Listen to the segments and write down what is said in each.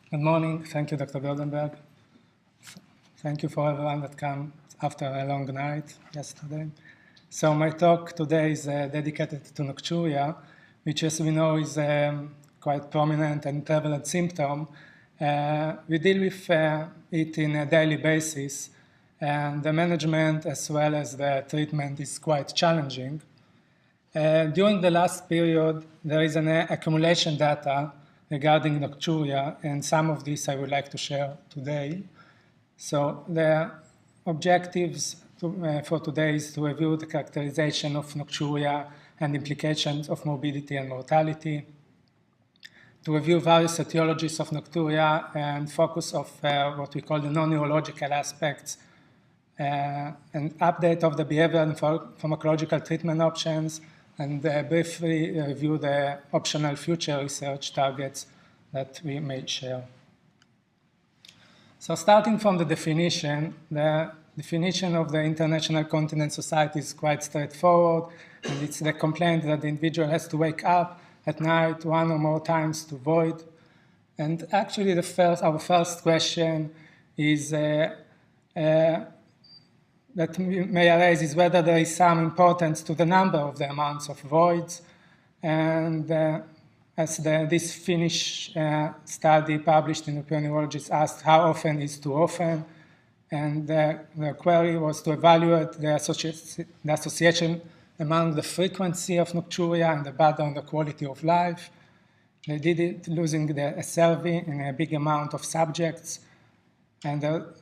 Good morning. Thank you, Dr. Goldenberg. Thank you for everyone that came after a long night yesterday. So my talk today is dedicated to nocturia, which, as we know, is a quite prominent and prevalent symptom. We deal with it in a daily basis, and the management as well as the treatment is quite challenging. During the last period, there is an accumulation data regarding nocturia, and some of this I would like to share today. So the objectives for today is to review the characterization of nocturia and implications of morbidity and mortality, to review various etiologies of nocturia and focus of what we call the non-neurological aspects, an update of the behavioral and pharmacological treatment options, and briefly review the optional future research targets that we may share. So starting from the definition of the International Continence Society is quite straightforward, and it's the complaint that the individual has to wake up at night one or more times to void. And actually our first question is that may arise is whether there is some importance to the number of the amounts of voids. And as this Finnish study published in European Neurologists asked how often is too often. And the query was to evaluate the association among the frequency of nocturia and the burden on the quality of life. They did it using a survey in a big amount of subjects. And the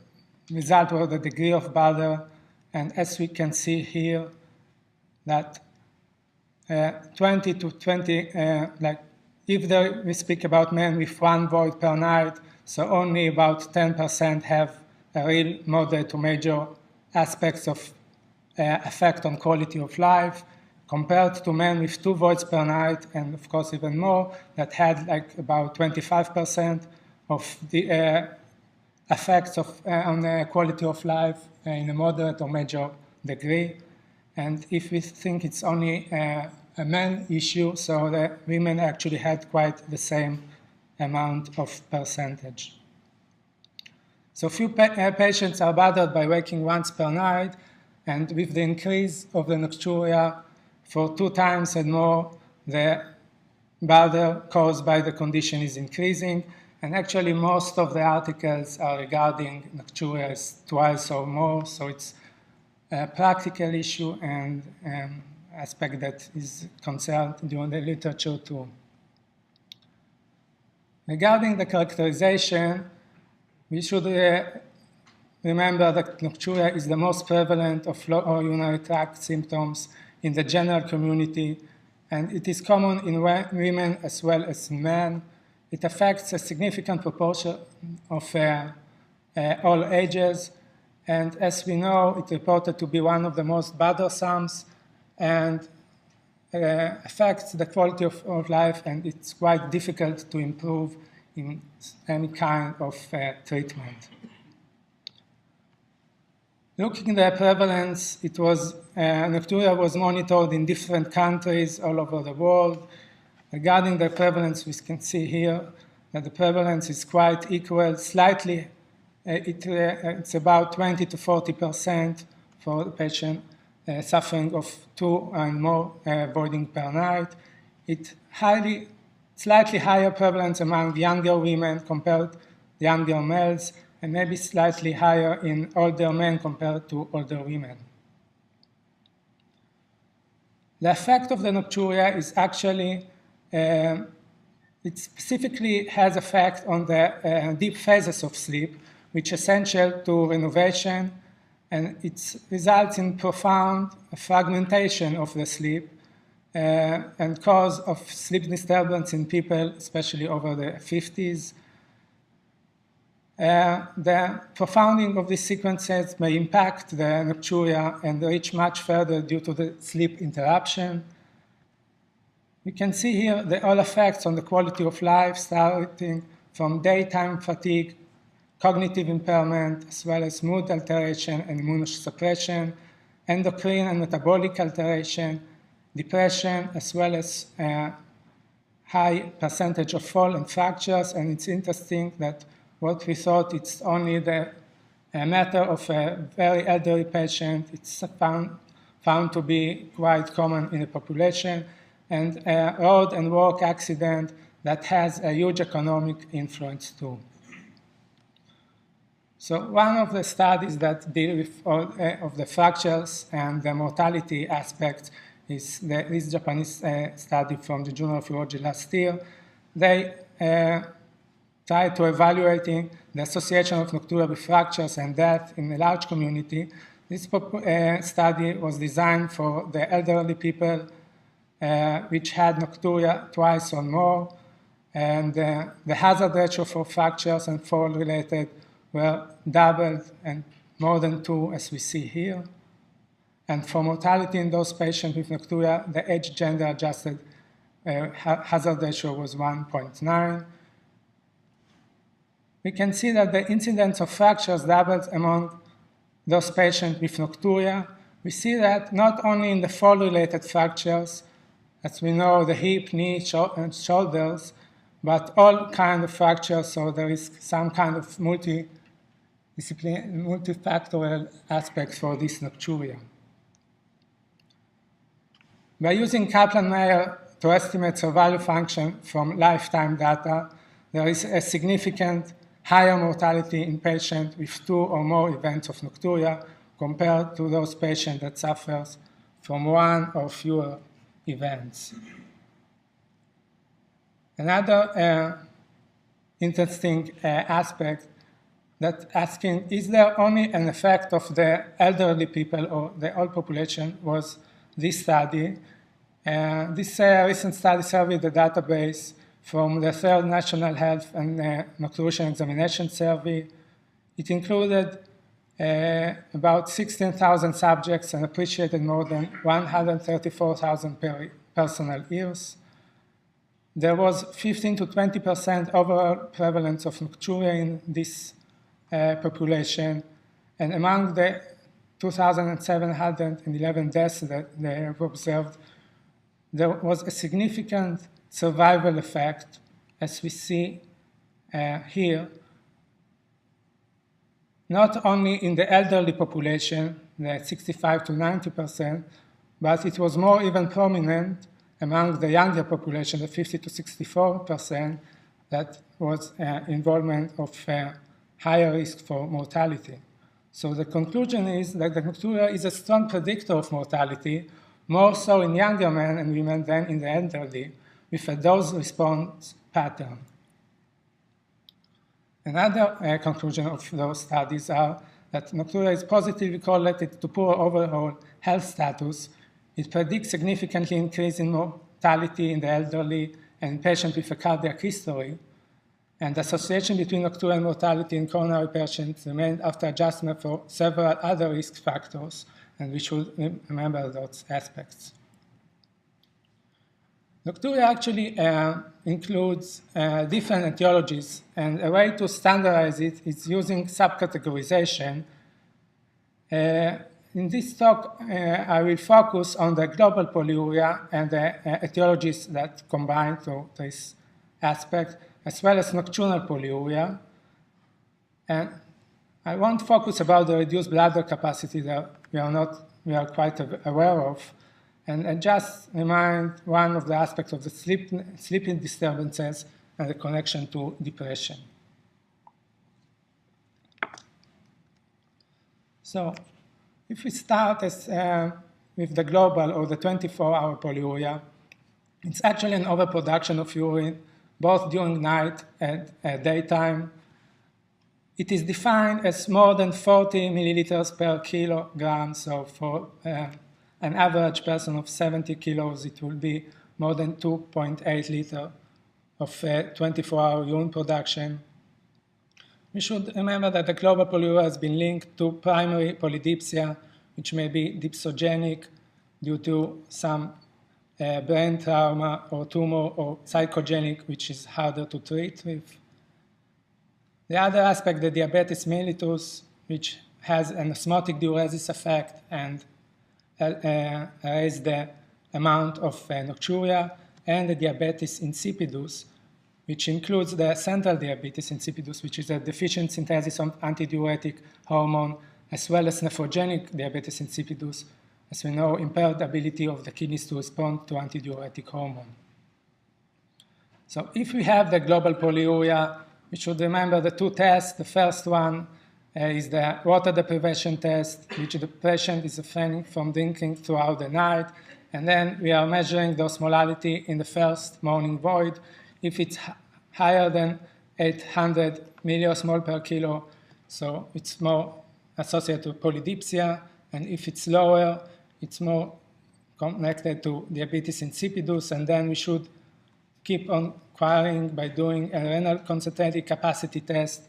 result was the degree of burden. And as we can see here, that 20 to 20, if we speak about men with one void per night, so only about 10% have a real moderate to major aspects of effect on quality of life, compared to men with two voids per night, and of course even more, that had about 25% of the effects on the quality of life in a moderate or major degree. And if we think it's only a men issue, so the women actually had quite the same amount of percentage. So few patients are bothered by waking once per night, and with the increase of the nocturia for 2 times and more, the bother caused by the condition is increasing. And actually, most of the articles are regarding nocturia as twice or more, so it's a practical issue and aspect that is concerned during the literature too. Regarding the characterization, we should remember that nocturia is the most prevalent of lower urinary tract symptoms in the general community, and it is common in women as well as in men. It affects a significant proportion of all ages, and as we know, it's reported to be one of the most bothersome and affects the quality of life, and it's quite difficult to improve in any kind of treatment. Looking at the prevalence, nocturia was monitored in different countries all over the world. Regarding the prevalence, we can see here that the prevalence is quite equal, slightly, it's about 20 to 40% for the patient suffering of 2 and more voiding per night. It's slightly higher prevalence among younger women compared to younger males, and maybe slightly higher in older men compared to older women. The effect of the nocturia is actually it specifically has effect on the deep phases of sleep, which is essential to renovation, and it results in profound fragmentation of the sleep and cause of sleep disturbance in people, especially over the 50s. The profounding of these sequences may impact the nocturia and reach much further due to the sleep interruption. We can see here all effects on the quality of life, starting from daytime fatigue, cognitive impairment, as well as mood alteration and immunosuppression, endocrine and metabolic alteration, depression, as well as high percentage of fall and fractures, and it's interesting that what we thought it's only the matter of a very elderly patient, it's found to be quite common in the population, and a road and work accident that has a huge economic influence too. So one of the studies that deal with all of the fractures and the mortality aspects is this Japanese study from the Journal of Urology last year. They tried to evaluating the association of nocturia with fractures and death in a large community. This study was designed for the elderly people which had nocturia twice or more, and the hazard ratio for fractures and fall-related were doubled and more than 2, as we see here. And for mortality in those patients with nocturia, the age-gender adjusted hazard ratio was 1.9. We can see that the incidence of fractures doubled among those patients with nocturia. We see that not only in the fall-related fractures, as we know, the hip, knee, and shoulders, but all kinds of fractures, so there is some kind of multifactorial aspect for this nocturia. By using Kaplan-Meier to estimate survival function from lifetime data, there is a significant higher mortality in patients with 2 or more events of nocturia compared to those patients that suffers from 1 or fewer events. Another interesting aspect that asking, is there only an effect of the elderly people or the old population, was this study. This recent study surveyed the database from the 3rd National Health and Nocturition Examination Survey. It included about 16,000 subjects and appreciated more than 134,000 personal years. There was 15 to 20% overall prevalence of nocturia in this population, and among the 2,711 deaths that they have observed, there was a significant survival effect, as we see here, not only in the elderly population, the 65 to 90%, but it was more even prominent among the younger population, the 50 to 64%, that was involvement of higher risk for mortality. So the conclusion is that the nocturia is a strong predictor of mortality, more so in younger men and women than in the elderly, with a dose-response pattern. Another conclusion of those studies are that nocturia is positively correlated to poor overall health status. It predicts significantly increase in mortality in the elderly and patients with a cardiac history. And the association between nocturia and mortality in coronary patients remained after adjustment for several other risk factors, and we should remember those aspects. Nocturia actually includes different etiologies, and a way to standardize it is using subcategorization. In this talk, I will focus on the global polyuria and the etiologies that combine to this aspect, as well as nocturnal polyuria. And I won't focus about the reduced bladder capacity that we are quite aware of, and just remind one of the aspects of the sleeping disturbances and the connection to depression. So if we start with the global or the 24-hour polyuria, it's actually an overproduction of urine, both during night and daytime. It is defined as more than 40 milliliters per kilogram, so for an average person of 70 kilos, it will be more than 2.8 liters of 24-hour urine production. We should remember that the global polyuria has been linked to primary polydipsia, which may be dipsogenic due to some brain trauma or tumor, or psychogenic, which is harder to treat with. The other aspect, the diabetes mellitus, which has an osmotic diuresis effect and raise the amount of nocturia, and the diabetes insipidus, which includes the central diabetes insipidus, which is a deficient synthesis of antidiuretic hormone, as well as nephrogenic diabetes insipidus, as we know, impaired ability of the kidneys to respond to antidiuretic hormone. So if we have the global polyuria, we should remember the two tests. The first one is the water deprivation test, which the patient is refraining from drinking throughout the night. And then we are measuring the osmolality in the first morning void. If it's higher than 800 milliosmol per kilo, so it's more associated with polydipsia. And if it's lower, it's more connected to diabetes insipidus. And then we should keep on inquiring by doing a renal concentrated capacity test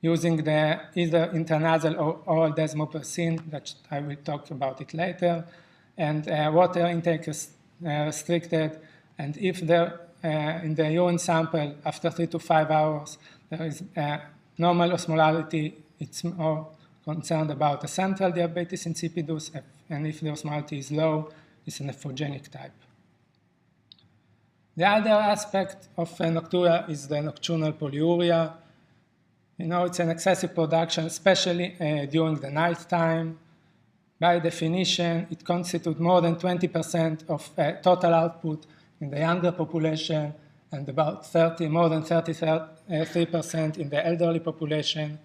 using the either intranasal or oral desmopressin, that I will talk about it later, and water intake is restricted, and if there in the urine sample after 3 to 5 hours there is normal osmolality, it's more concerned about the central diabetes insipidus, and if the osmolality is low, it's a nephrogenic type. The other aspect of nocturia is the nocturnal polyuria. You know, it's an excessive production, especially during the night time. By definition, it constitutes more than 20% of total output in the younger population and about more than 33% in the elderly population.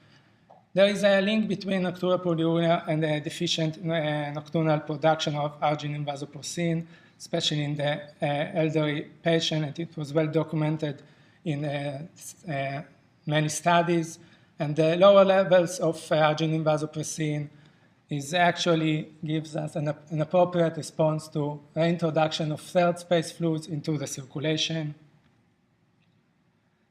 There is a link between nocturnal polyuria and the deficient nocturnal production of arginine vasopressin, especially in the elderly patient, and it was well documented in many studies. And the lower levels of arginine vasopressin actually gives us an appropriate response to reintroduction of third space fluids into the circulation.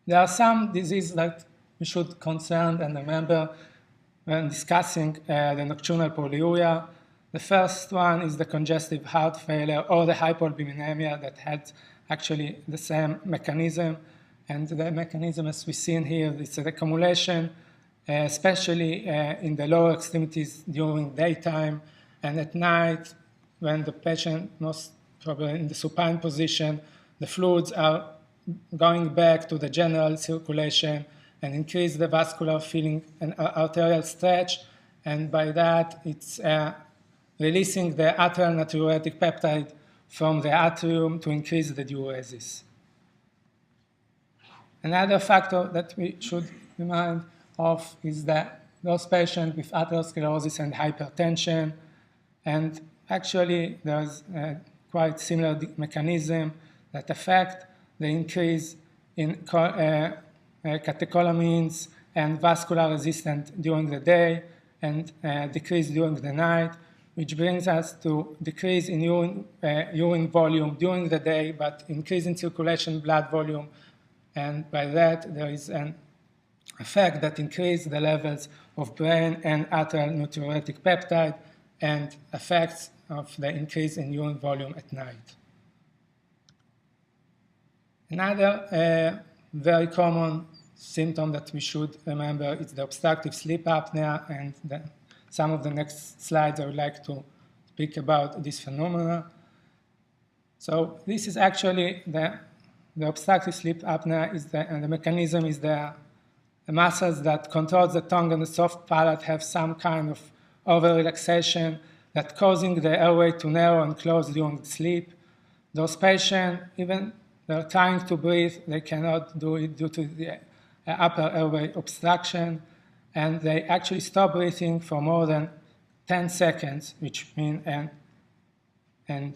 There are some diseases that we should concern and remember when discussing the nocturnal polyuria. The first one is the congestive heart failure or the hypolipinemia that had actually the same mechanism. And the mechanism, as we see in here, is the accumulation, especially in the lower extremities during daytime, and at night, when the patient most probably in the supine position, the fluids are going back to the general circulation and increase the vascular filling and arterial stretch, and by that it's releasing the atrial natriuretic peptide from the atrium to increase the diuresis. Another factor that we should remind of is that those patients with atherosclerosis and hypertension, and actually there's a quite similar mechanism that affect the increase in catecholamines and vascular resistance during the day and decrease during the night, which brings us to decrease in urine volume during the day, but increase in circulation blood volume, and by that there is an effect that increases the levels of brain and atrial natriuretic peptide and effects of the increase in urine volume at night. Another very common symptom that we should remember is the obstructive sleep apnea, and some of the next slides I would like to speak about this phenomena. So this is actually the obstructive sleep apnea and the mechanism is the muscles that control the tongue and the soft palate have some kind of over-relaxation that causing the airway to narrow and close during sleep. Those patients, even they're trying to breathe, they cannot do it due to the upper airway obstruction, and they actually stop breathing for more than 10 seconds, which means an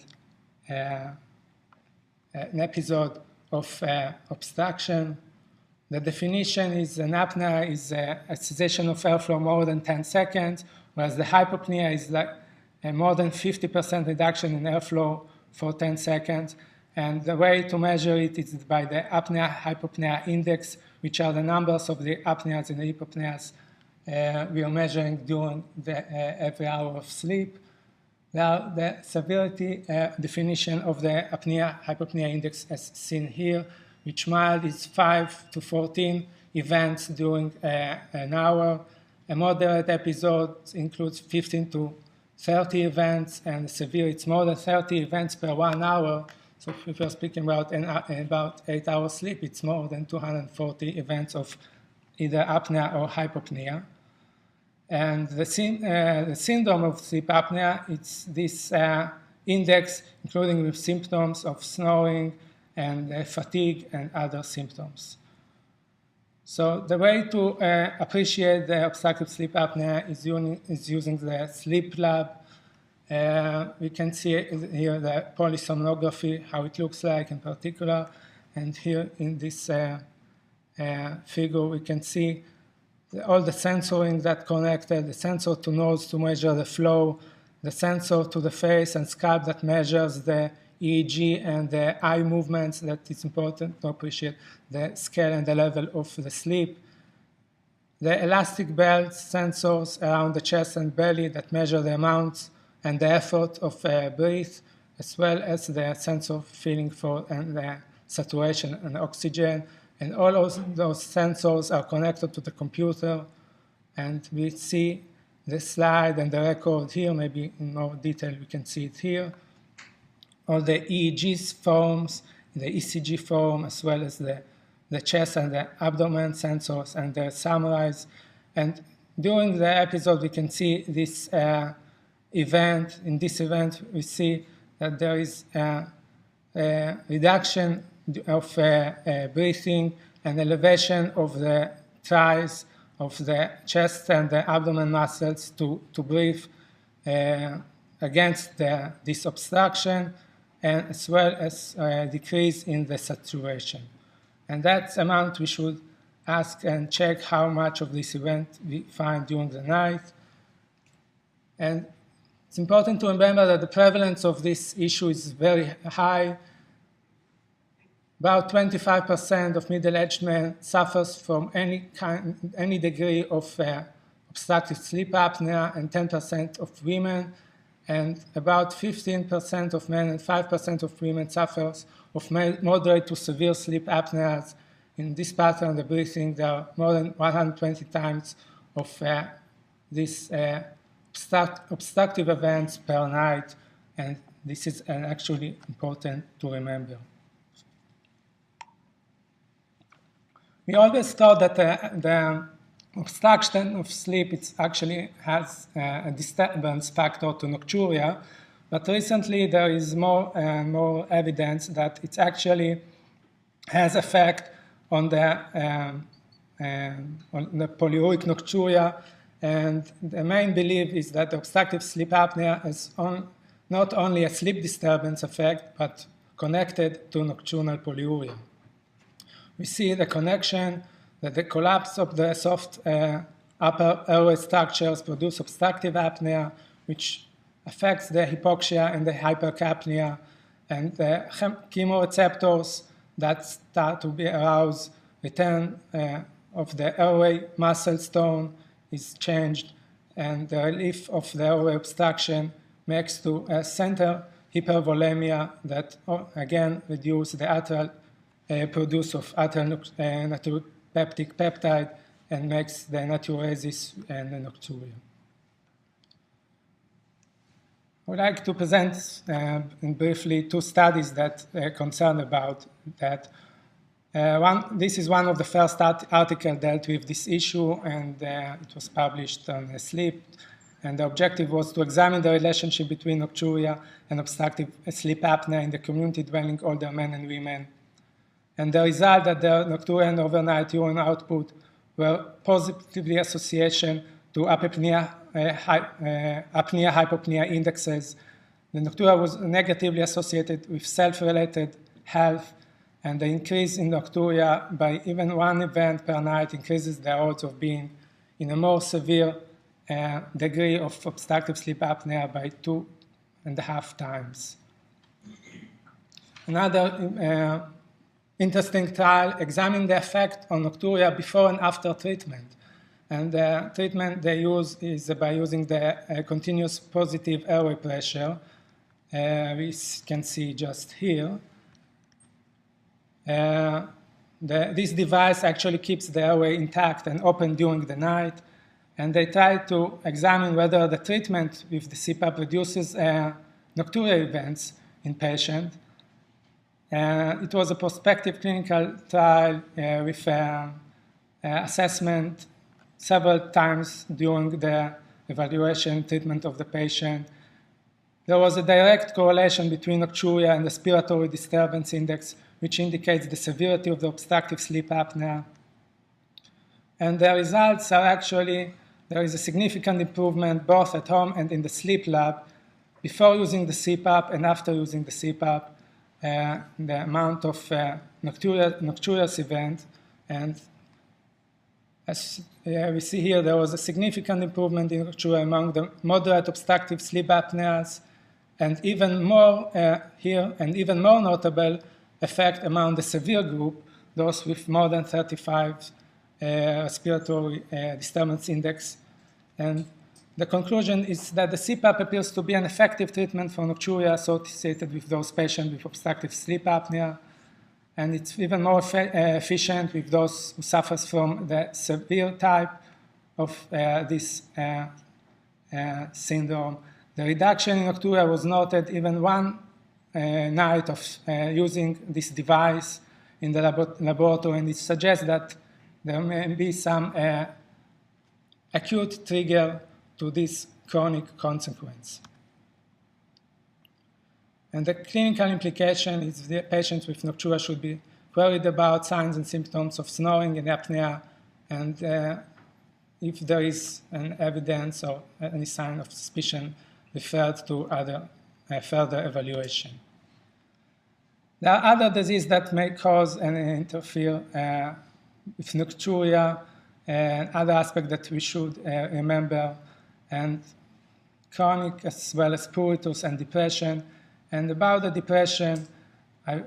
episode of obstruction. The definition is an apnea is a cessation of airflow more than 10 seconds, whereas the hypopnea is like a more than 50% reduction in airflow for 10 seconds. And the way to measure it is by the apnea-hypopnea index, which are the numbers of the apneas and the hypopneas we are measuring during every hour of sleep. Now, the severity definition of the apnea-hypopnea index as seen here, which mild is 5 to 14 events during an hour. A moderate episode includes 15 to 30 events, and severe it's more than 30 events per 1 hour. So if you're speaking about about 8 hours sleep, it's more than 240 events of either apnea or hypopnea. And the syndrome of sleep apnea, it's this index, including with symptoms of snoring and fatigue and other symptoms. So the way to appreciate the obstructive sleep apnea is using the sleep lab. We can see here the polysomnography, how it looks like in particular. And here in this figure, we can see all the sensoring that connected, the sensor to nose to measure the flow, the sensor to the face and scalp that measures the EEG and the eye movements that is important to appreciate the scale and the level of the sleep. The elastic belt sensors around the chest and belly that measure the amounts and the effort of breath, as well as the sense of feeling for and the saturation and oxygen. And all of those sensors are connected to the computer. And we see the slide and the record here. Maybe in more detail we can see it here. All the EEG forms, the ECG form, as well as the chest and the abdomen sensors, and they're summarized. And during the episode, we can see this event. In this event, we see that there is a reduction of breathing and elevation of the thighs, of the chest and the abdomen muscles to breathe against this obstruction, and as well as a decrease in the saturation. And that's amount we should ask and check how much of this event we find during the night. And it's important to remember that the prevalence of this issue is very high. About 25% of middle-aged men suffers from any degree of obstructive sleep apnea, and 10% of women, and about 15% of men and 5% of women suffers of moderate to severe sleep apneas. In this pattern, the breathing, there are more than 120 times of these obstructive events per night, and this is actually important to remember. We always thought that the obstruction of sleep actually has a disturbance factor to nocturia, but recently there is more and more evidence that it actually has effect on the polyuric nocturia, and the main belief is that obstructive sleep apnea is not only a sleep disturbance effect, but connected to nocturnal polyuria. We see the connection that the collapse of the soft upper airway structures produce obstructive apnea, which affects the hypoxia and the hypercapnia, and the chemoreceptors that start to be aroused, return of the airway muscle tone is changed, and the relief of the airway obstruction makes to a center hypervolemia that again reduce the atrial produce of atrial natriuretic peptide and makes the natriuresis and the nocturia. I would like to present briefly two studies that are concerned about that. This is one of the first articles dealt with this issue, and it was published on sleep. And the objective was to examine the relationship between nocturia and obstructive sleep apnea in the community-dwelling older men and women. And the result that the nocturia and overnight urine output were positively associated to apnea-hypopnea indexes. The nocturia was negatively associated with self-related health, and the increase in nocturia by even one event per night increases the odds of being in a more severe degree of obstructive sleep apnea by 2.5 times. Another interesting trial examined the effect on nocturia before and after treatment. And the treatment they use is by using the continuous positive airway pressure. We can see just here. This device actually keeps the airway intact and open during the night. And they try to examine whether the treatment with the CPAP reduces nocturia events in patients. It was a prospective clinical trial with assessment several times during the evaluation treatment of the patient. There was a direct correlation between nocturia and respiratory disturbance index, which indicates the severity of the obstructive sleep apnea. And the results are actually, there is a significant improvement both at home and in the sleep lab before using the CPAP and after using the CPAP, the amount of nocturious event. And as we see here, there was a significant improvement in nocturia among the moderate obstructive sleep apneas, and even more here, and even more notable effect among the severe group, those with more than 35 respiratory disturbance index. And the conclusion is that the CPAP appears to be an effective treatment for nocturia associated with those patients with obstructive sleep apnea, and it's even more efficient with those who suffer from the severe type of this syndrome. The reduction in nocturia was noted even one night of using this device in the laboratory, and it suggests that there may be some acute trigger to this chronic consequence. And the clinical implication is that patients with nocturia should be worried about signs and symptoms of snoring and apnea, and if there is an evidence or any sign of suspicion, referred to other further evaluation. There are other diseases that may cause and interfere with nocturia, and other aspects that we should remember, and chronic as well as pruritus and depression. And about the depression, I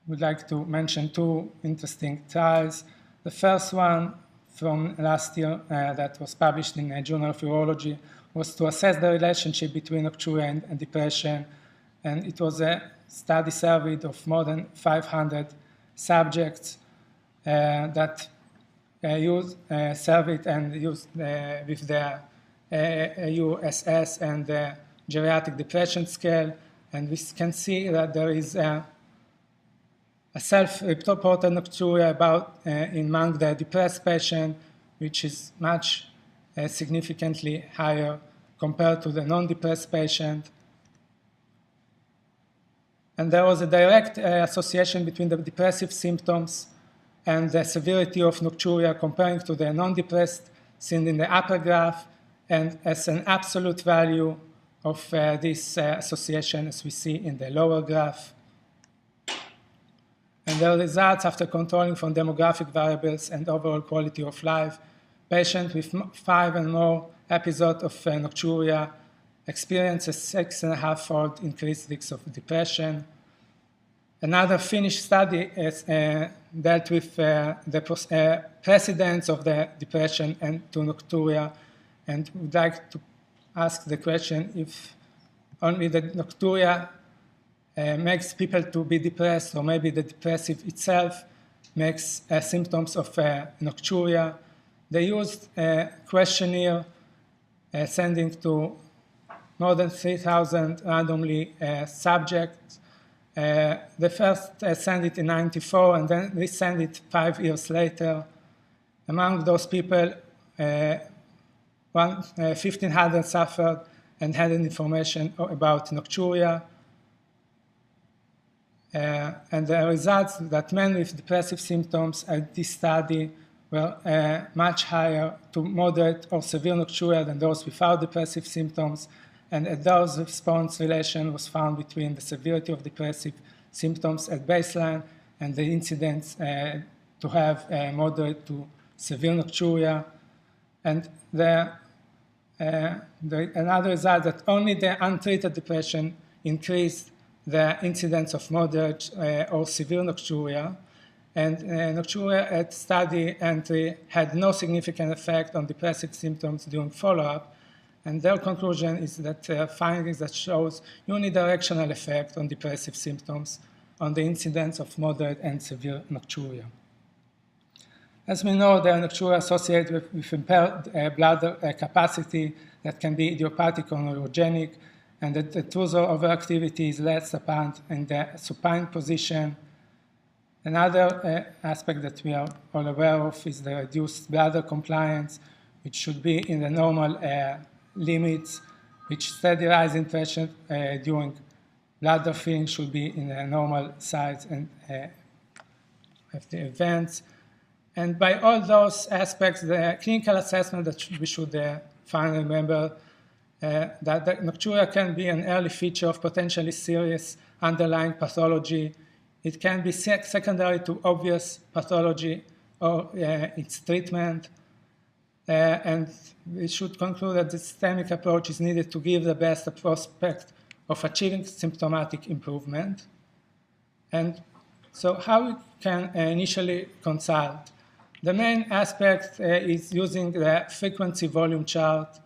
would like to mention two interesting trials. The first one from last year that was published in a Journal of Urology was to assess the relationship between nocturia and depression. And it was a study surveyed of more than 500 subjects that surveyed and used with the USS and the geriatric depression scale. And we can see that there is a self-reported nocturia among the depressed patient, which is much significantly higher compared to the non-depressed patient. And there was a direct association between the depressive symptoms and the severity of nocturia comparing to the non-depressed seen in the upper graph, and as an absolute value of this association as we see in the lower graph. And the results after controlling for demographic variables and overall quality of life, patients with 5 and more episodes of nocturia experience a 6.5-fold increased risk of depression. Another Finnish study dealt with the precedence of the depression and to nocturia, and would like to ask the question if only the nocturia makes people to be depressed, or maybe the depressive itself makes symptoms of nocturia. They used a questionnaire sending to more than 3,000 randomly subjects. They first sent it in 1994, and then they sent it 5 years later. Among those people, 1,500 suffered and had information about nocturia. And the results that men with depressive symptoms at this study were much higher to moderate or severe nocturia than those without depressive symptoms. And a dose-response relation was found between the severity of depressive symptoms at baseline and the incidence to have moderate to severe nocturia. And another result that only the untreated depression increased the incidence of moderate or severe nocturia. And nocturia at study entry had no significant effect on depressive symptoms during follow-up. And their conclusion is that findings that shows unidirectional effect on depressive symptoms on the incidence of moderate and severe nocturia. As we know, the nocturia associated with impaired bladder capacity that can be idiopathic or neurogenic, and that the total overactivity is less apparent in the supine position. Another aspect that we are all aware of is the reduced bladder compliance, which should be in the normal limits, which steady rise in pressure during bladder filling should be in a normal size and of the events. And by all those aspects, the clinical assessment that we should finally remember that the nocturia can be an early feature of potentially serious underlying pathology. It can be secondary to obvious pathology or its treatment. And we should conclude that the systemic approach is needed to give the best prospect of achieving symptomatic improvement. And so how we can initially consult? The main aspect is using the frequency volume chart,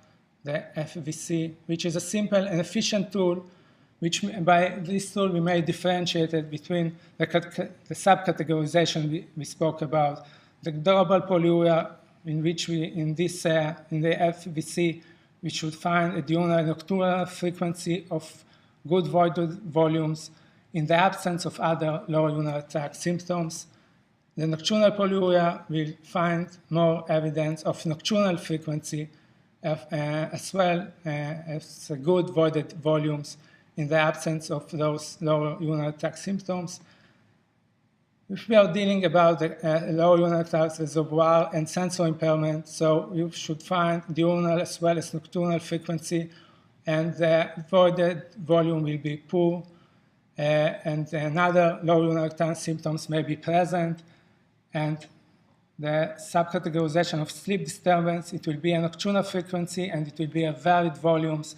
the FVC, which is a simple and efficient tool, which by this tool we may differentiate it between the subcategorization we spoke about, the durable polyuria, in which we, in the FVC, we should find a diurnal and nocturnal frequency of good voided volumes in the absence of other lower urinary tract symptoms. The nocturnal polyuria will find more evidence of nocturnal frequency as well as good voided volumes in the absence of those lower urinary tract symptoms. If we are dealing about the lower urinary tract reservoir and sensor impairment, so you should find diurnal as well as nocturnal frequency, and the voided volume will be poor, and another lower urinary tract symptoms may be present, and the subcategorization of sleep disturbance, it will be a nocturnal frequency and it will be a varied volumes.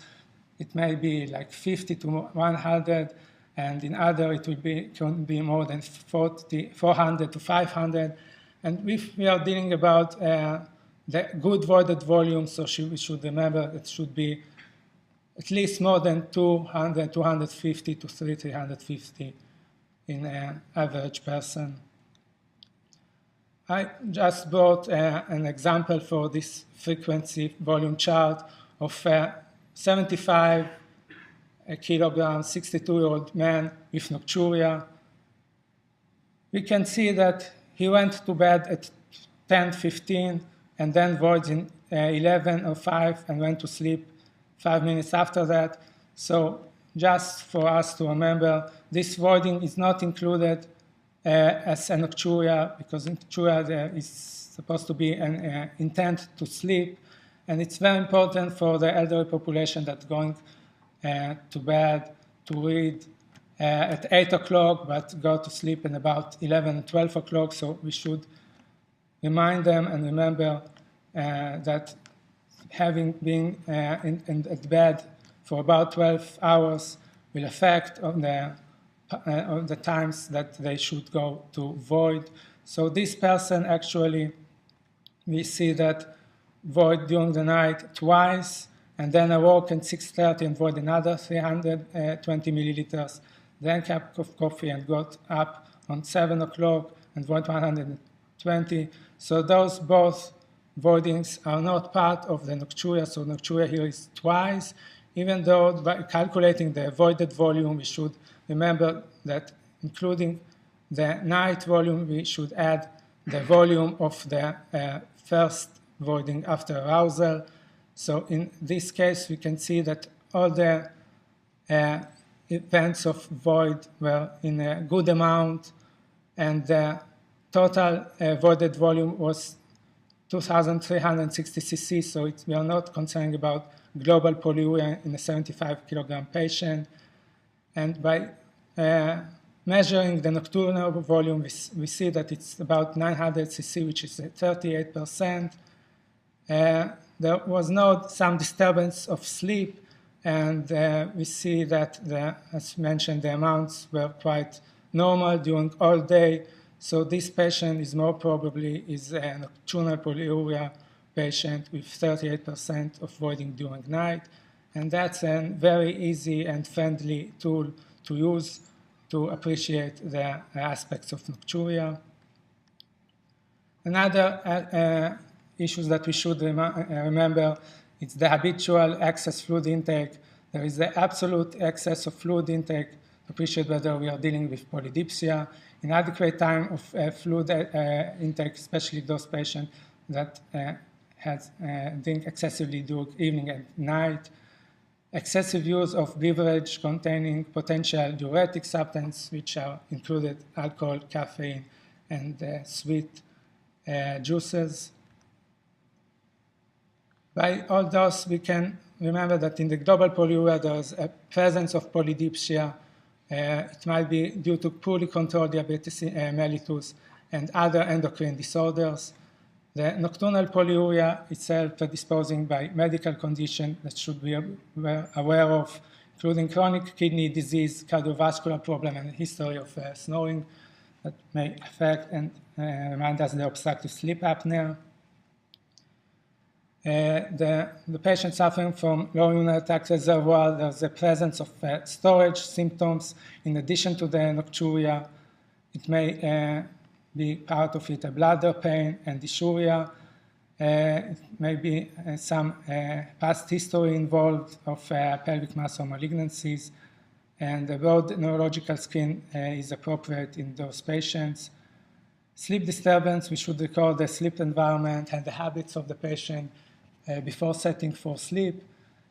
It may be like 50 to 100, and in other it will can be more than 400 to 500. And if we are dealing about the good voided volume, so we should remember it should be at least more than 200, 250 to 350 in an average person. I just brought an example for this frequency volume chart of 75 kilogram, 62-year-old man with nocturia. We can see that he went to bed at 10:15 and then voided in 11 or 5 and went to sleep 5 minutes after that. So just for us to remember, this voiding is not included as a nocturia, because in nocturia there is supposed to be an intent to sleep, and it's very important for the elderly population that's going to bed to read at 8 o'clock but go to sleep at about 11 and 12 o'clock, so we should remind them and remember that having been at bed for about 12 hours will affect on the times that they should go to void. So this person actually, we see that void during the night twice, and then awoke at 6:30 and void another 320 milliliters, then cup of coffee and got up on 7 o'clock and void 120. So those both voidings are not part of the nocturia, so nocturia here is twice, even though by calculating the voided volume, we should remember that including the night volume, we should add the volume of the first voiding after arousal. So in this case, we can see that all the events of void were in a good amount, and the total voided volume was 2,360 cc, so we are not concerned about global polyuria in a 75 kilogram patient. And by measuring the nocturnal volume, we see that it's about 900 cc, which is 38%. There was some disturbance of sleep, and we see that, as mentioned, the amounts were quite normal during all day. So this patient is more probably a nocturnal polyuria patient with 38% of voiding during night. And that's a very easy and friendly tool to use to appreciate the aspects of nocturia. Another issues that we should remember is the habitual excess fluid intake There is the absolute excess of fluid intake to appreciate whether we are dealing with polydipsia, inadequate time of fluid intake, especially those patients that drink excessively during evening and night, excessive use of beverage containing potential diuretic substances, which are included alcohol, caffeine, and sweet juices. By all those, we can remember that in the global polyuria, there is a presence of polydipsia. It might be due to poorly controlled diabetes mellitus and other endocrine disorders. The nocturnal polyuria itself predisposing by medical condition that should be aware of, including chronic kidney disease, cardiovascular problem, and history of snoring that may affect and remind us the obstructive sleep apnea. The patient suffering from low urinary tract reservoir, there's the presence of storage symptoms in addition to the nocturia. It may be part of it a bladder pain and dysuria. It may be some past history involved of pelvic muscle malignancies, and the broad neurological screen is appropriate in those patients. Sleep disturbance, we should record the sleep environment and the habits of the patient before setting for sleep,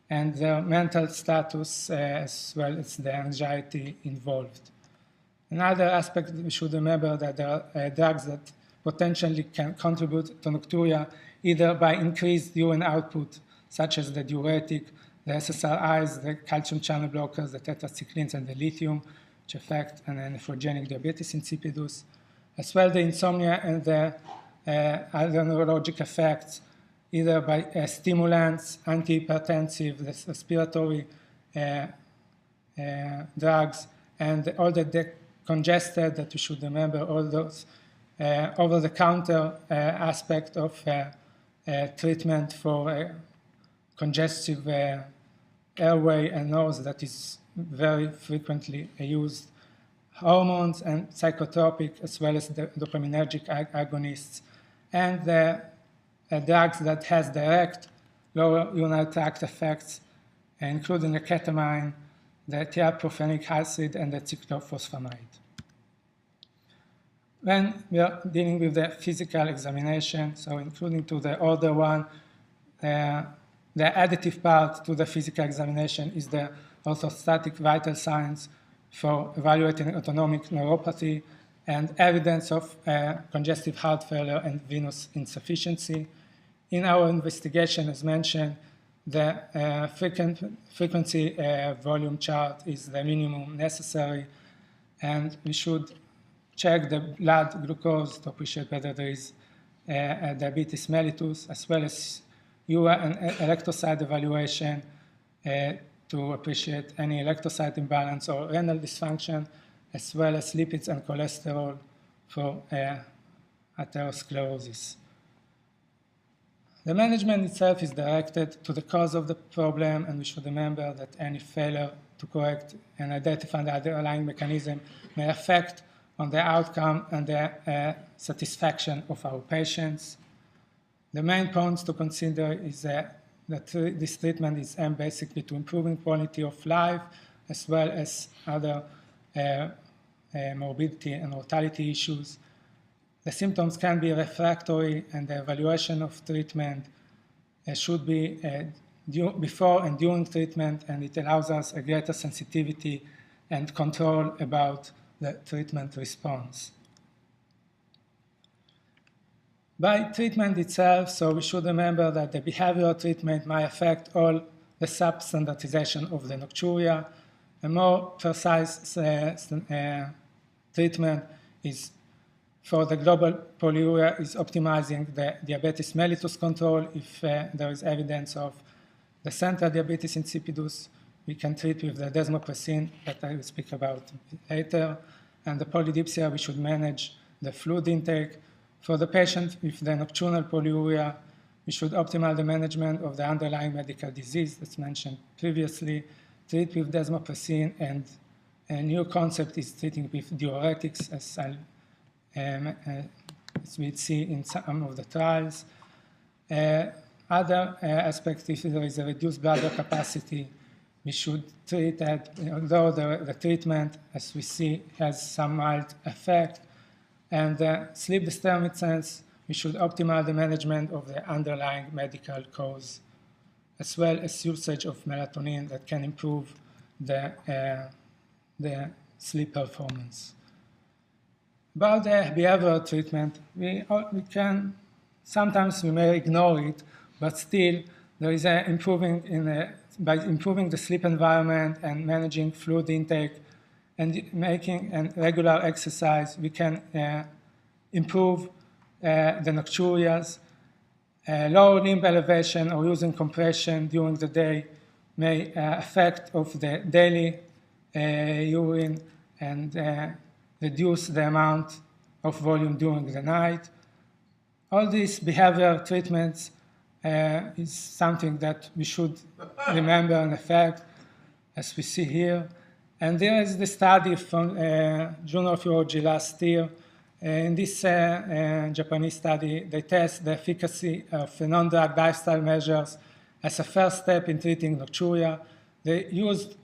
and their mental status as well as the anxiety involved. Another aspect we should remember that there are drugs that potentially can contribute to nocturia either by increased urine output, such as the diuretic, the SSRIs, the calcium channel blockers, the tetracyclines, and the lithium, which affect an nephrogenic diabetes insipidus, as well the insomnia and the other neurologic effects, either by stimulants, antihypertensive, respiratory drugs, and all the decongested that we should remember, all those over-the-counter aspect of treatment for congestive airway and nose that is very frequently used. Hormones and psychotropic, as well as the dopaminergic agonists, and the drugs that has direct lower urinary tract effects, including the ketamine, the thiopropanic acid, and the cyclophosphamide. When we are dealing with the physical examination, so including to the order one, the additive part to the physical examination is the orthostatic vital signs for evaluating autonomic neuropathy and evidence of congestive heart failure and venous insufficiency. In our investigation, as mentioned, the frequency volume chart is the minimum necessary, and we should check the blood glucose to appreciate whether there is a diabetes mellitus, as well as urine and electrocyte evaluation to appreciate any electrocyte imbalance or renal dysfunction, as well as lipids and cholesterol for atherosclerosis. The management itself is directed to the cause of the problem, and we should remember that any failure to correct and identify the underlying mechanism may affect on the outcome and the satisfaction of our patients. The main points to consider is that this treatment is aimed basically to improving quality of life, as well as other morbidity and mortality issues. The symptoms can be refractory, and the evaluation of treatment should be before and during treatment, and it allows us a greater sensitivity and control about the treatment response. By treatment itself, so we should remember that the behavioral treatment might affect all the substandardization of the nocturia. A more precise treatment is for the global polyuria is optimizing the diabetes mellitus control. If there is evidence of the central diabetes insipidus, we can treat with the desmopressin that I will speak about later. And the polydipsia, we should manage the fluid intake. For the patient with the nocturnal polyuria, we should optimize the management of the underlying medical disease that's mentioned previously, treat with desmopressin, and a new concept is treating with diuretics, as we see in some of the trials. Other aspects, if there is a reduced bladder capacity, we should treat that, although the treatment, as we see, has some mild effect. And sleep disturbance, we should optimize the management of the underlying medical cause, as well as usage of melatonin that can improve the sleep performance. About the behavioral treatment, sometimes we may ignore it, but still there is by improving the sleep environment and managing fluid intake and making regular exercise, we can improve the nocturias. Low limb elevation or using compression during the day may affect of the daily urine and reduce the amount of volume during the night. All these behavioral treatments is something that we should remember and affect, as we see here. And there is the study from Journal of Urology last year. In this Japanese study, they test the efficacy of non-drug lifestyle measures as a first step in treating nocturia. They used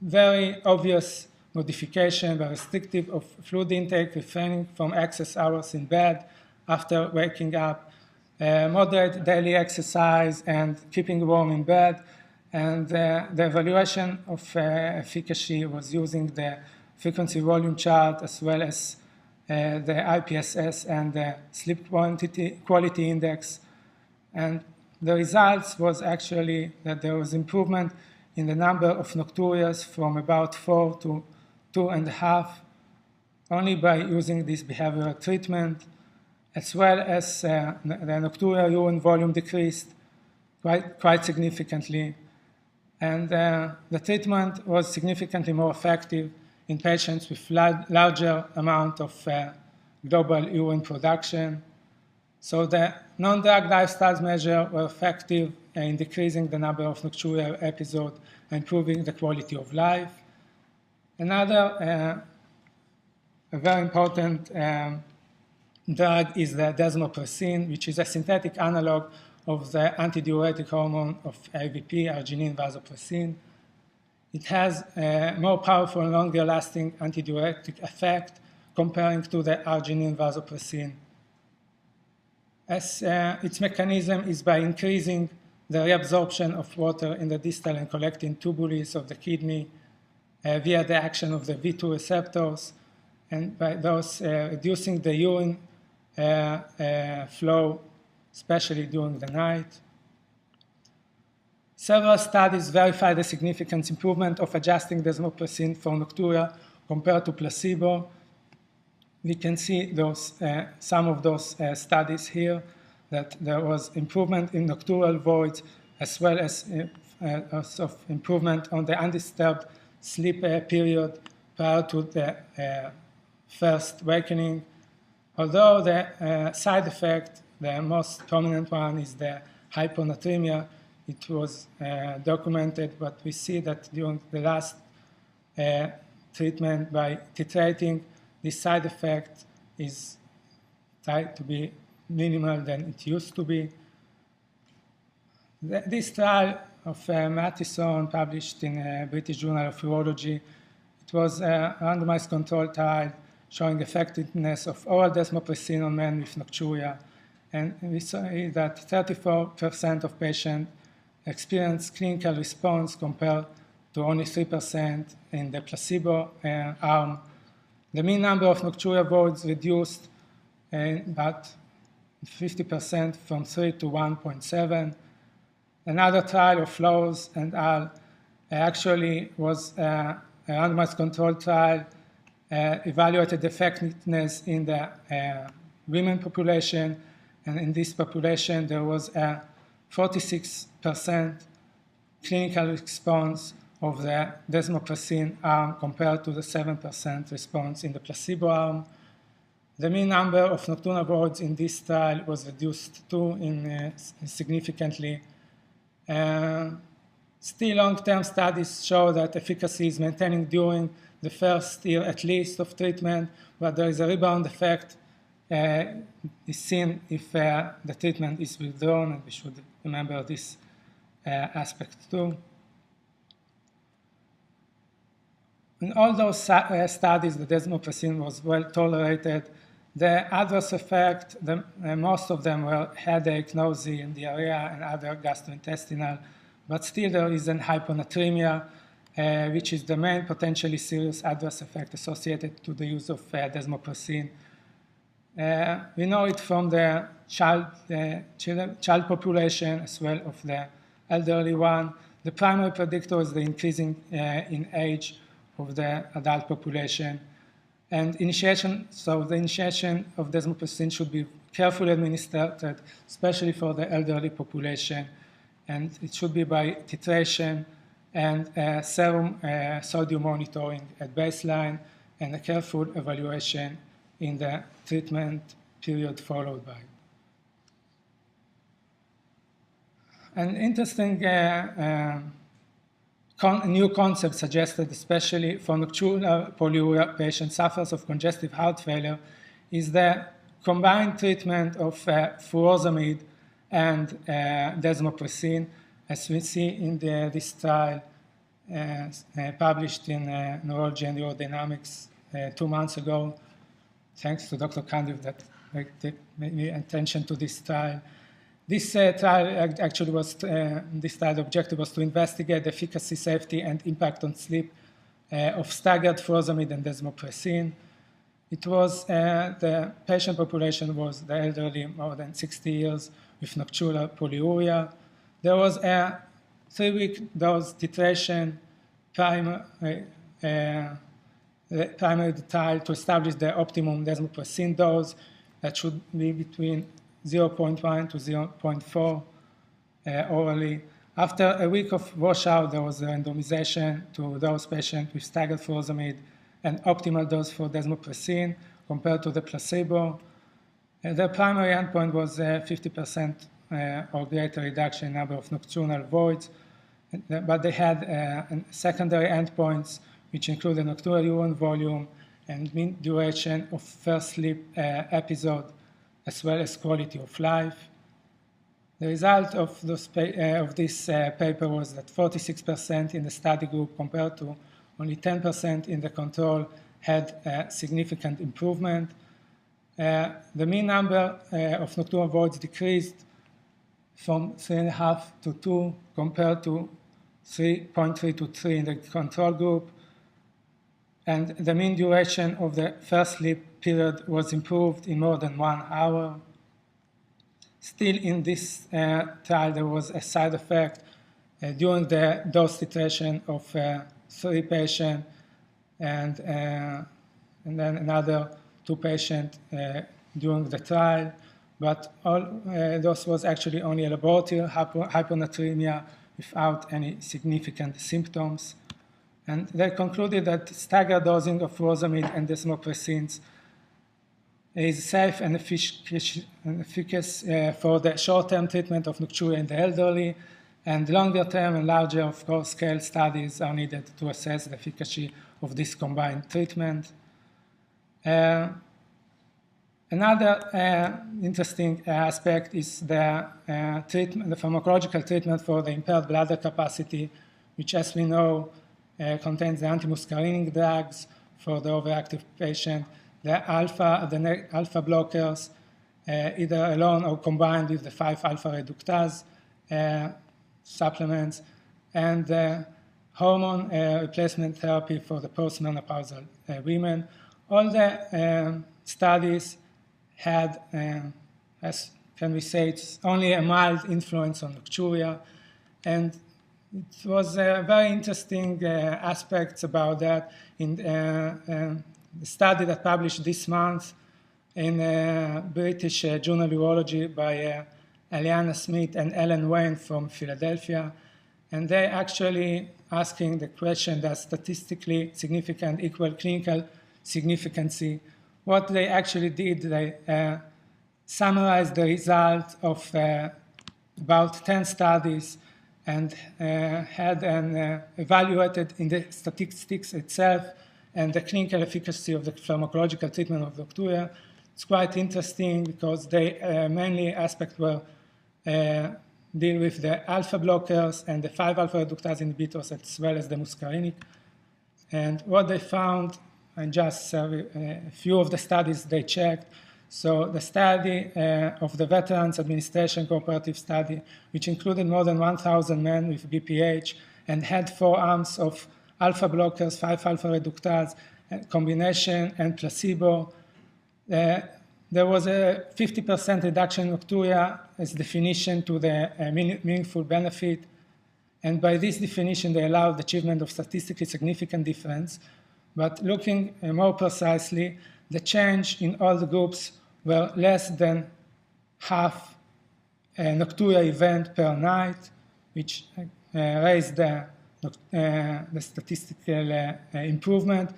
very obvious modification by restrictive of fluid intake, refraining from excess hours in bed after waking up, moderate daily exercise, and keeping warm in bed. And the evaluation of efficacy was using the frequency volume chart as well as the IPSS and the sleep quality index. And the results was actually that there was improvement in the number of nocturias from about 4 to 2.5, only by using this behavioral treatment, as well as the nocturial urine volume decreased quite significantly. And the treatment was significantly more effective in patients with larger amount of global urine production. So the non-drug lifestyle measures were effective in decreasing the number of nocturial episodes and improving the quality of life. Another a very important drug is the desmopressin, which is a synthetic analog of the antidiuretic hormone of AVP, arginine vasopressin. It has a more powerful and longer-lasting antidiuretic effect comparing to the arginine vasopressin. As its mechanism is by increasing the reabsorption of water in the distal and collecting tubules of the kidney via the action of the V2 receptors, and by those reducing the urine flow, especially during the night. Several studies verify the significant improvement of adjusting desmopressin for nocturia compared to placebo. We can see some of those studies here, that there was improvement in nocturnal voids as well as improvement on the undisturbed sleep period prior to the first awakening. Although the side effect, the most prominent one, is the hyponatremia. It was documented, but we see that during the last treatment by titrating, this side effect is tried to be minimal than it used to be. This trial of Mattison, published in British Journal of Urology, it was a randomized control trial showing effectiveness of oral desmopressin on men with nocturia. And we saw that 34% of patients experienced clinical response compared to only 3% in the placebo arm. The mean number of nocturia voids reduced about 50% from 3 to 1.7. Another trial of Flowers and al. Actually was a randomized control trial, evaluated the effectiveness in the women population, and in this population there was a 46% clinical response of the desmopressin arm compared to the 7% response in the placebo arm. The mean number of nocturnal voids in this trial was reduced too significantly. Still, long-term studies show that efficacy is maintaining during the first year at least of treatment, but there is a rebound effect is seen if the treatment is withdrawn, and we should remember this aspect too. In all those studies, the desmopressin was well tolerated. The adverse effect, most of them were headache, nausea, and diarrhea, and other gastrointestinal, but still there is an hyponatremia, which is the main potentially serious adverse effect associated to the use of desmopressin. We know it from the child population as well of the elderly one. The primary predictor is the increasing in age of the adult population. And so the initiation of desmopressin should be carefully administered, especially for the elderly population. And it should be by titration and serum sodium monitoring at baseline and a careful evaluation in the treatment period followed by. An interesting new concept suggested, especially for nocturnal polyuria patients sufferers of congestive heart failure, is the combined treatment of furosemide and desmopressin, as we see in this trial published in Neurology and Neurodynamics 2 months ago. Thanks to Dr. Kandiv that made me attention to this trial. This trial actually was, this trial objective was to investigate the efficacy, safety, and impact on sleep of staggered furosemide and desmopressin. It was, the patient population was the elderly, more than 60 years, with nocturnal polyuria. There was a 3-week dose titration primary trial to establish the optimum desmopressin dose that should be between 0.1 to 0.4 orally. After a week of washout, there was a randomization to those patients with staggered furosemide and optimal dose for desmopressin compared to the placebo. The primary endpoint was 50% or greater reduction in number of nocturnal voids, but they had secondary endpoints which included nocturnal urine volume and mean duration of first sleep episode, as well as quality of life. The result of this paper was that 46% in the study group compared to only 10% in the control had a significant improvement. The mean number of nocturnal voids decreased from 3.5 to 2 compared to 3.3 to 3 in the control group. And the mean duration of the first sleep period was improved in more than 1 hour. Still in this trial, there was a side effect during the dose titration of 3 patients and then another 2 patients during the trial. But those was actually only a laboratory hyponatremia without any significant symptoms. And they concluded that staggered dosing of furosemide and desmopressins is safe and efficacious for the short-term treatment of nocturia in the elderly, and longer-term and larger, of course, scale studies are needed to assess the efficacy of this combined treatment. Another interesting aspect is the pharmacological treatment for the impaired bladder capacity, which, as we know, contains the antimuscarinic drugs for the overactive patient, the alpha blockers, either alone or combined with the 5-alpha reductase supplements, and the hormone replacement therapy for the postmenopausal women. All the studies had, as can we say, it's only a mild influence on nocturia, and it was very interesting aspects about that in the study that published this month in British Journal of Urology by Eliana Smith and Ellen Wayne from Philadelphia. And they actually asking the question, does statistically significant equal clinical significance? What they actually did, they summarized the result of about 10 studies and had evaluated in the statistics itself and the clinical efficacy of the pharmacological treatment of nocturia. It's quite interesting because they mainly aspects were deal with the alpha blockers and the 5-alpha reductase inhibitors as well as the muscarinic And what they found, and just a few of the studies they checked. So the study of the Veterans Administration Cooperative Study, which included more than 1,000 men with BPH and had 4 arms of alpha blockers, 5-alpha reductase, combination, and placebo. There was a 50% reduction in nocturia as definition to the meaningful benefit. And by this definition, they allowed the achievement of statistically significant difference. But looking more precisely, the change in all the groups were less than half a nocturia event per night, which raised the statistical improvement.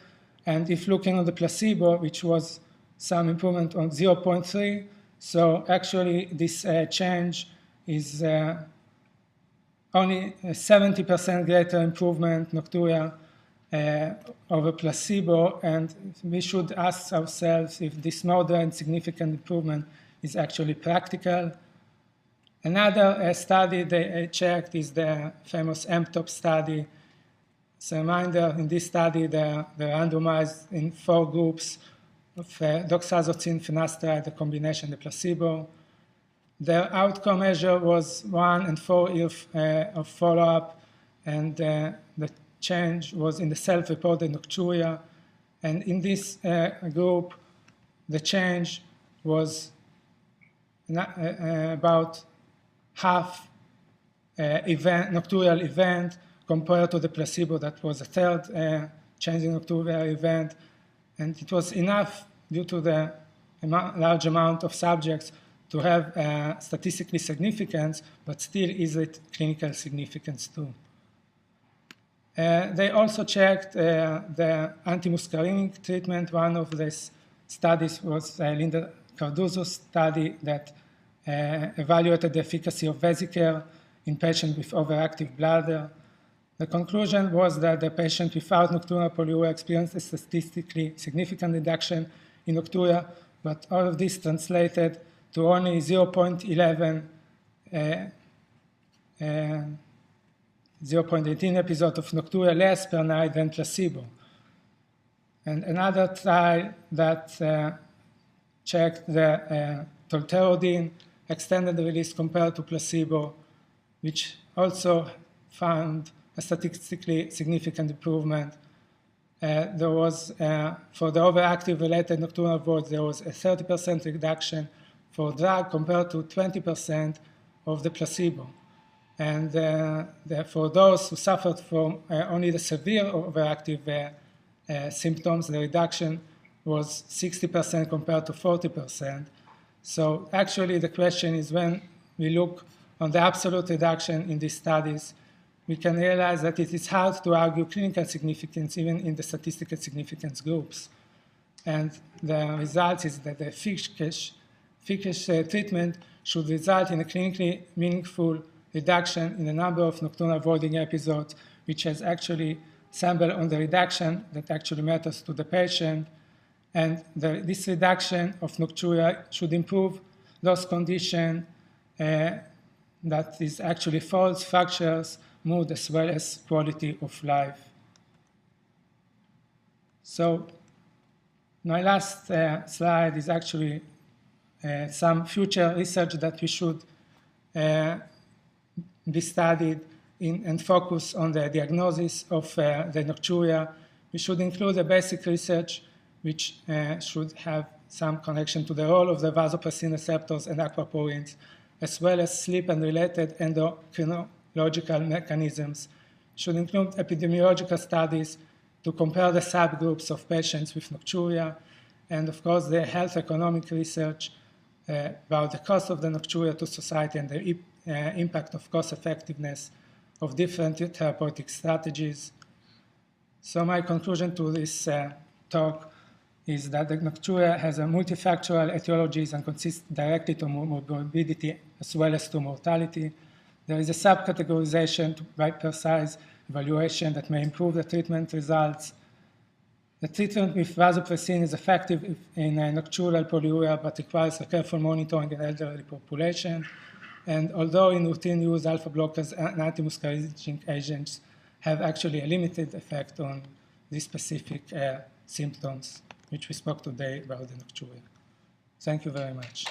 And if looking on the placebo, which was some improvement on 0.3, so actually this change is only a 70% greater improvement nocturia over placebo, and we should ask ourselves if this moderate significant improvement is actually practical. Another study they checked is the famous MTOP study. As a reminder, in this study, they're randomized in 4 groups of doxazosin, finasteride, the combination, the placebo. Their outcome measure was 1 and 4 years of follow-up, and the change was in the self-reported nocturia. And in this group, the change was about half nocturial event compared to the placebo that was a third change in nocturial event. And it was enough due to the large amount of subjects to have statistically significance, but still is it clinical significance too. They also checked the antimuscarinic treatment. One of these studies was Linda Cardozo's study that evaluated the efficacy of Vesicare in patients with overactive bladder. The conclusion was that the patient without nocturnal polyuria experienced a statistically significant reduction in nocturia, but all of this translated to only 0.11 0.18 episodes of nocturia less per night than placebo. And another trial that checked the tolterodine extended release compared to placebo, which also found a statistically significant improvement. There was, for the overactive related nocturnal voids, there was a 30% reduction for drug compared to 20% of the placebo. And for those who suffered from only the severe overactive symptoms, the reduction was 60% compared to 40%. So actually the question is, when we look on the absolute reduction in these studies, we can realize that it is hard to argue clinical significance even in the statistical significance groups. And the result is that the efficacious treatment should result in a clinically meaningful reduction in the number of nocturnal voiding episodes, which has actually sampled on the reduction that actually matters to the patient. And this reduction of nocturia should improve those conditions that is actually falls, fractures, mood, as well as quality of life. So my last slide is actually some future research that we should be studied and focus on the diagnosis of the nocturia. We should include a basic research which should have some connection to the role of the vasopressin receptors and aquaporins, as well as sleep and related endocrinological mechanisms. Should include epidemiological studies to compare the subgroups of patients with nocturia, and of course the health economic research about the cost of the nocturia to society and the impact of cost effectiveness of different therapeutic strategies. So my conclusion to this talk is that the nocturia has a multifactorial etiologies and consists directly to morbidity as well as to mortality. There is a subcategorization by precise evaluation that may improve the treatment results. The treatment with vasopressin is effective in nocturnal polyuria, but requires a careful monitoring in elderly population. And although in routine use, alpha blockers and antimuscarinic agents have actually a limited effect on these specific symptoms which we spoke today about the nocturia. Thank you very much.